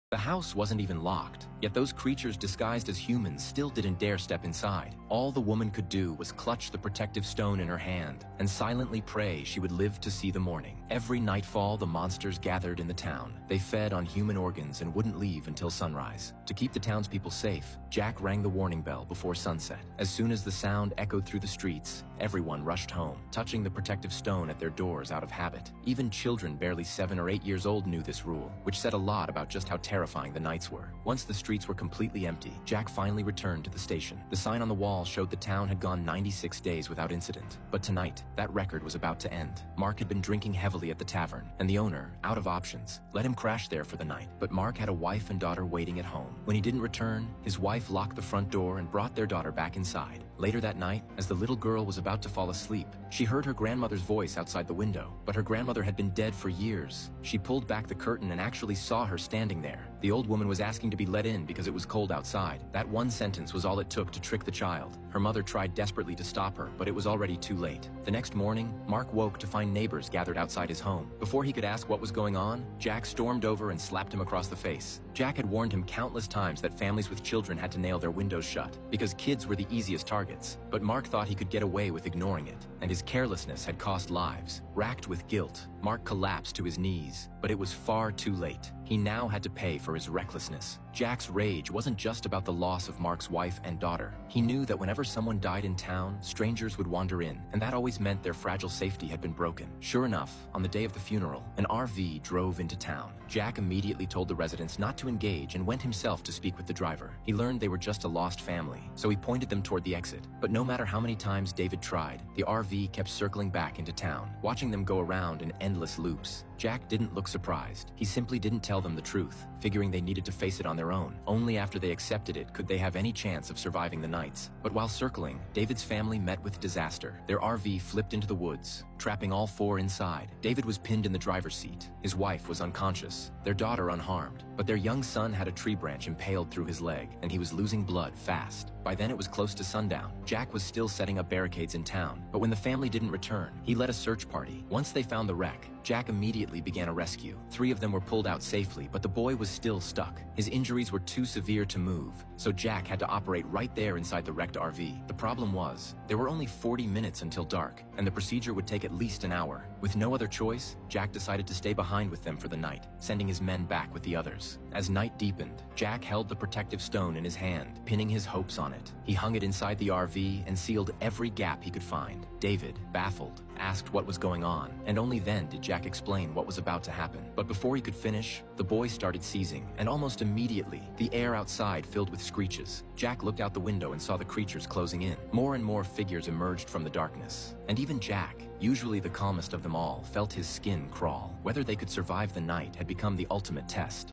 The house wasn't even locked, yet those creatures disguised as humans still didn't dare step inside. All the woman could do was clutch the protective stone in her hand and silently pray she would live to see the morning. Every nightfall, the monsters gathered in the town. They fed on human organs and wouldn't leave until sunrise. To keep the townspeople safe, Jack rang the warning bell before sunset. As soon as the sound echoed through the streets, everyone rushed home, touching the protective stone at their doors out of habit. Even children barely 7 or 8 years old knew this rule, which said a lot about just how terrifying the nights were. Once the streets were completely empty, Jack finally returned to the station. The sign on the wall showed the town had gone 96 days without incident. But tonight, that record was about to end. Mark had been drinking heavily at the tavern, and the owner, out of options, let him crash there for the night. But Mark had a wife and daughter waiting at home. When he didn't return, his wife locked the front door and brought their daughter back inside. Later that night, as the little girl was about to fall asleep, she heard her grandmother's voice outside the window. But her grandmother had been dead for years. She pulled back the curtain and actually saw her standing there. The old woman was asking to be let in because it was cold outside. That one sentence was all it took to trick the child. Her mother tried desperately to stop her, but it was already too late. The next morning, Mark woke to find neighbors gathered outside his home. Before he could ask what was going on, Jack stormed over and slapped him across the face. Jack had warned him countless times that families with children had to nail their windows shut, because kids were the easiest targets. But Mark thought he could get away with ignoring it, and his carelessness had cost lives. Racked with guilt, Mark collapsed to his knees, but it was far too late. He now had to pay for his recklessness. Jack's rage wasn't just about the loss of Mark's wife and daughter. He knew that whenever someone died in town, strangers would wander in, and that always meant their fragile safety had been broken. Sure enough, on the day of the funeral, an RV drove into town. Jack immediately told the residents not to engage and went himself to speak with the driver. He learned they were just a lost family, so he pointed them toward the exit. But no matter how many times David tried, the RV kept circling back into town, watching them go around in endless loops. Jack didn't look surprised. He simply didn't tell them the truth, figuring they needed to face it on their own. Only after they accepted it could they have any chance of surviving the nights. But while circling, David's family met with disaster. Their RV flipped into the woods, trapping all 4 inside. David was pinned in the driver's seat. His wife was unconscious, their daughter unharmed. But their young son had a tree branch impaled through his leg, and he was losing blood fast. By then it was close to sundown. Jack was still setting up barricades in town, but when the family didn't return, he led a search party. Once they found the wreck, Jack immediately began a rescue. 3 of them were pulled out safely, but the boy was still stuck. His injuries were too severe to move, so Jack had to operate right there inside the wrecked RV. The problem was, there were only 40 minutes until dark, and the procedure would take at least an hour. With no other choice, Jack decided to stay behind with them for the night, sending his men back with the others. As night deepened, Jack held the protective stone in his hand, pinning his hopes on it. He hung it inside the RV and sealed every gap he could find. David, baffled, asked what was going on, and only then did Jack explain what was about to happen. But before he could finish, the boy started seizing, and almost immediately, the air outside filled with screeches. Jack looked out the window and saw the creatures closing in. More and more figures emerged from the darkness, and even Jack, usually the calmest of them all, felt his skin crawl. Whether they could survive the night had become the ultimate test.